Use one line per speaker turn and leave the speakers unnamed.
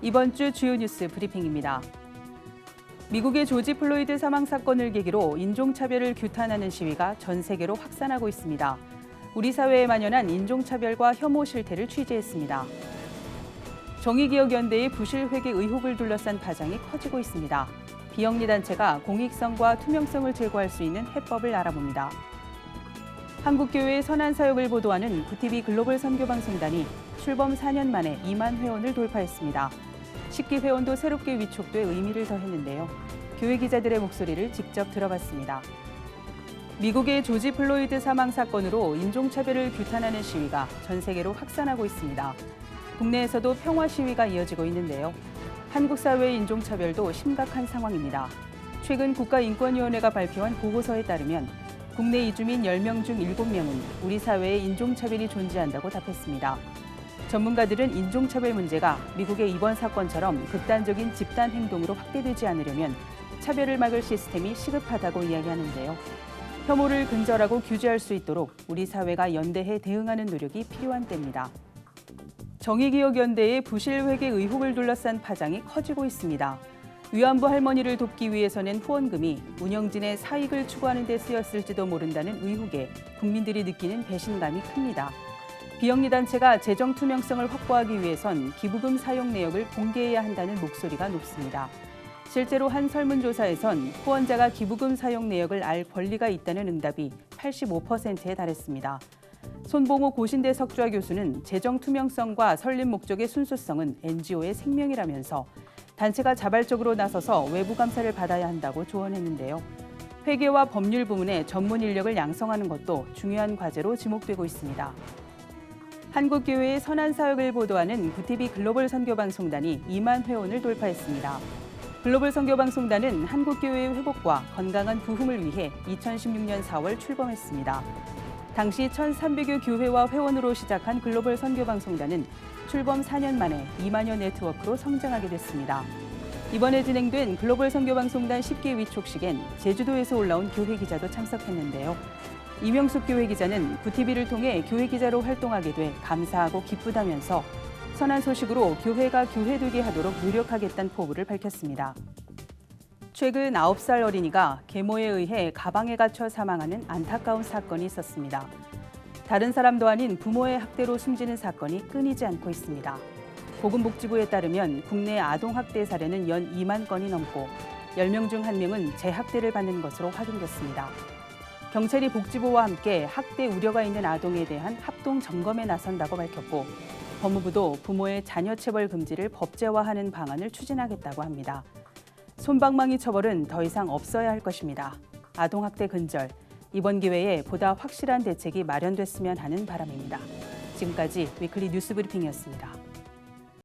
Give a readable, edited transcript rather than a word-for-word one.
이번 주 주요 뉴스 브리핑입니다. 미국의 조지 플로이드 사망 사건을 계기로 인종차별을 규탄하는 시위가 전 세계로 확산하고 있습니다. 우리 사회에 만연한 인종차별과 혐오 실태를 취재했습니다. 정의기억연대의 부실회계 의혹을 둘러싼 파장이 커지고 있습니다. 비영리 단체가 공익성과 투명성을 제고할 수 있는 해법을 알아봅니다. 한국교회의 선한 사역을 보도하는 구티비 글로벌 선교방송단이 출범 4년 만에 2만 회원을 돌파했습니다. 10기 회원도 새롭게 위촉돼 의미를 더했는데요. 교회 기자들의 목소리를 직접 들어봤습니다. 미국의 조지 플로이드 사망 사건으로 인종차별을 규탄하는 시위가 전 세계로 확산하고 있습니다. 국내에서도 평화 시위가 이어지고 있는데요. 한국 사회의 인종차별도 심각한 상황입니다. 최근 국가인권위원회가 발표한 보고서에 따르면 국내 이주민 10명 중 7명은 우리 사회에 인종차별이 존재한다고 답했습니다. 전문가들은 인종차별 문제가 미국의 이번 사건처럼 극단적인 집단 행동으로 확대되지 않으려면 차별을 막을 시스템이 시급하다고 이야기하는데요. 혐오를 근절하고 규제할 수 있도록 우리 사회가 연대해 대응하는 노력이 필요한 때입니다. 정의기억연대의 부실회계 의혹을 둘러싼 파장이 커지고 있습니다. 위안부 할머니를 돕기 위해서 낸 후원금이 운영진의 사익을 추구하는 데 쓰였을지도 모른다는 의혹에 국민들이 느끼는 배신감이 큽니다. 비영리 단체가 재정 투명성을 확보하기 위해선 기부금 사용 내역을 공개해야 한다는 목소리가 높습니다. 실제로 한 설문조사에선 후원자가 기부금 사용 내역을 알 권리가 있다는 응답이 85%에 달했습니다. 손봉호 고신대 석좌 교수는 재정 투명성과 설립 목적의 순수성은 NGO의 생명이라면서 단체가 자발적으로 나서서 외부 감사를 받아야 한다고 조언했는데요. 회계와 법률 부문의 전문 인력을 양성하는 것도 중요한 과제로 지목되고 있습니다. 한국교회의 선한 사역을 보도하는 구티비 글로벌 선교방송단이 2만 회원을 돌파했습니다. 글로벌 선교방송단은 한국교회의 회복과 건강한 부흥을 위해 2016년 4월 출범했습니다. 당시 1,300여 교회와 회원으로 시작한 글로벌 선교방송단은 출범 4년 만에 2만여 네트워크로 성장하게 됐습니다. 이번에 진행된 글로벌 선교방송단 10기 위촉식엔 제주도에서 올라온 교회 기자도 참석했는데요. 이명숙 교회 기자는 구티비를 통해 교회 기자로 활동하게 돼 감사하고 기쁘다면서 선한 소식으로 교회가 교회되게 하도록 노력하겠다는 포부를 밝혔습니다. 최근 9살 어린이가 계모에 의해 가방에 갇혀 사망하는 안타까운 사건이 있었습니다. 다른 사람도 아닌 부모의 학대로 숨지는 사건이 끊이지 않고 있습니다. 보건복지부에 따르면 국내 아동학대 사례는 연 2만 건이 넘고 10명 중 1명은 재학대를 받는 것으로 확인됐습니다. 경찰이 복지부와 함께 학대 우려가 있는 아동에 대한 합동 점검에 나선다고 밝혔고 법무부도 부모의 자녀 체벌 금지를 법제화하는 방안을 추진하겠다고 합니다. 솜방망이 처벌은 더 이상 없어야 할 것입니다. 아동학대 근절, 이번 기회에 보다 확실한 대책이 마련됐으면 하는 바람입니다. 지금까지 위클리 뉴스 브리핑이었습니다.